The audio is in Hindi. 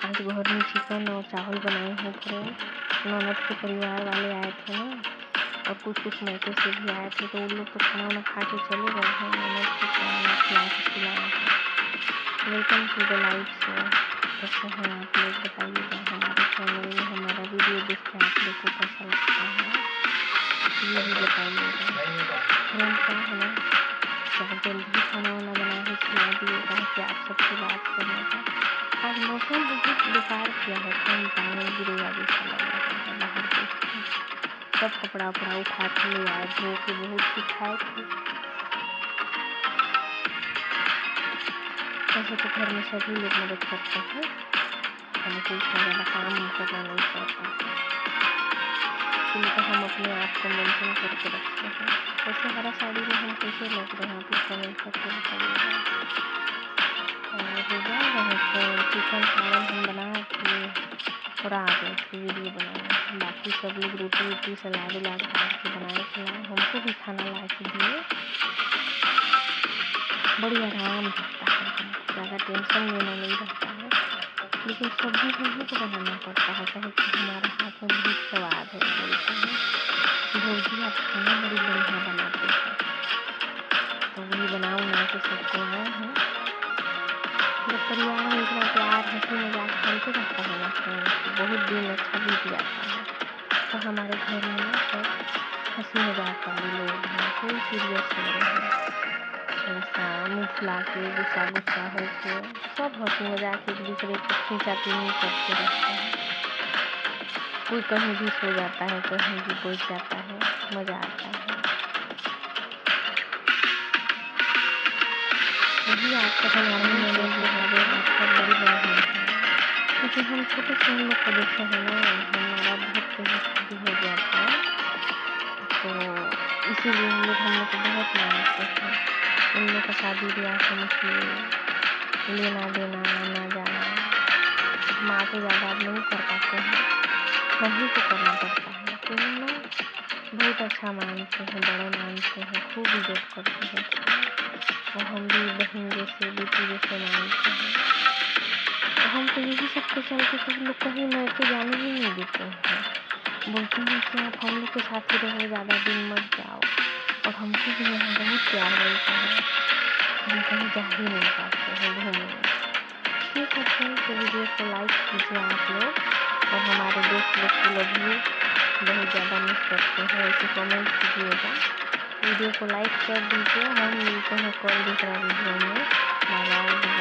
आज घर में चिकन और चावल बनाए हैं फ्रेंड। ननद के परिवार वाले आए थे ना, और कुछ मौके से भी आए थे, तो उन लोग तो खाना वाना खा के चले गए हैं। ननद को खाना खिला के खिलाया है। Welcome to the live show. कैसे हैं आप लोग, बताइएगा। हमारे चैनल में हमारा वीडियो देख के आप लोग को कैसा लगता है ये भी बताइएगा। फ्रेंड क्या है ना, क्या जल्दी खाना वाना बना के खिला दिएगा कि आप सबसे बात करने का। आज मौसम बहुत बेकार किया है, कौन पानी गिरेगा जैसा लग रहा है। बाहर देखते सब कपड़ा उपड़ा उठा के ले आए, धो के बहुत सुखाए थे। वैसे तो घर में सभी लोग मदद करते हैं, हमको उतना ज़्यादा काम करना नहीं पड़ता है, इसलिए तो हम अपने आप को मेंटेन करके रखते हैं। वैसे हरा साड़ी में हम कैसे लग रहे हैं, आप लोग कमेंट करके बताइएगा। और चिकन चावल हम बना के और आ गए थे वीडियो बनाने। बाकी सब लोग रोटी वोटी सलाद उलाद काट के बनाए खिलाए, हमको भी खाना ला के दिए। बड़ी आराम रहता है, हमको ज़्यादा टेंशन लेना नहीं रहता है। लेकिन सब्जी हम को बनाना पड़ता है, कहे कि हमारा हाथ में बहुत स्वाद है, बोलते हैं भौजी आप खाना बड़ी बढ़िया बनाते हैं। तो वही बना के सबको आए हैं। जब परिवार में इतना प्यार हंसी मजाक चलते रहता है ना फ्रेंड्स, तो बहुत दिन अच्छा बीत जाता है। तो हमारे घर में ना सब हंसी मजाक वाले लोग हैं, कोई सीरियस नहीं है। ऐसा मुँह फुला के गुस्सा हो के सब हंसी मजाक एक दूसरे को खींचातानी करते रहते हैं। कोई कहीं भी सो जाता है, कहीं भी बैठ जाता है, मज़ा आता है। यही आपका हमारे मन में हमारे हाथ बड़ी बढ़िया है, क्योंकि हम छोटे से हम लोग को देखे हैं ना, हमारा बहुत पहले शादी हो गया था, तो इसीलिए हम लोग को बहुत मानते हैं। उन लोग का शादी ब्याह समझिए, लेना देना आना जाना, हम आगे ज़्यादा नहीं कर पाते हैं, हम ही को करना पड़ता है। तो हम ना बहुत अच्छा मानते हैं, बड़े मानते हैं, खूब इज्जत करते हैं, और हम भी बहन जैसे बेटी जैसे मानते हैं। तो हम तो यही सब के चलते तो लोग कहीं मैके जाने ही नहीं देते हैं, बोलते हैं कि आप हम लोग के साथ ही रहो, ज़्यादा दिन मत जाओ। और हमको भी यहाँ बहुत प्यार मिलता है, हम कहीं जा ही नहीं पाते हैं घूमने। ठीक है फ्रेंड्स, वीडियो को लाइक कीजिए आप लोग, और हमारे दोस्त लोग को लव यू, बहुत ज़्यादा मिस करते हैं, इसे कमेंट कीजिएगा। वीडियो को लाइक कर दीजिए। हम मिलते हैं कल दूसरा वीडियो में। Bye bye.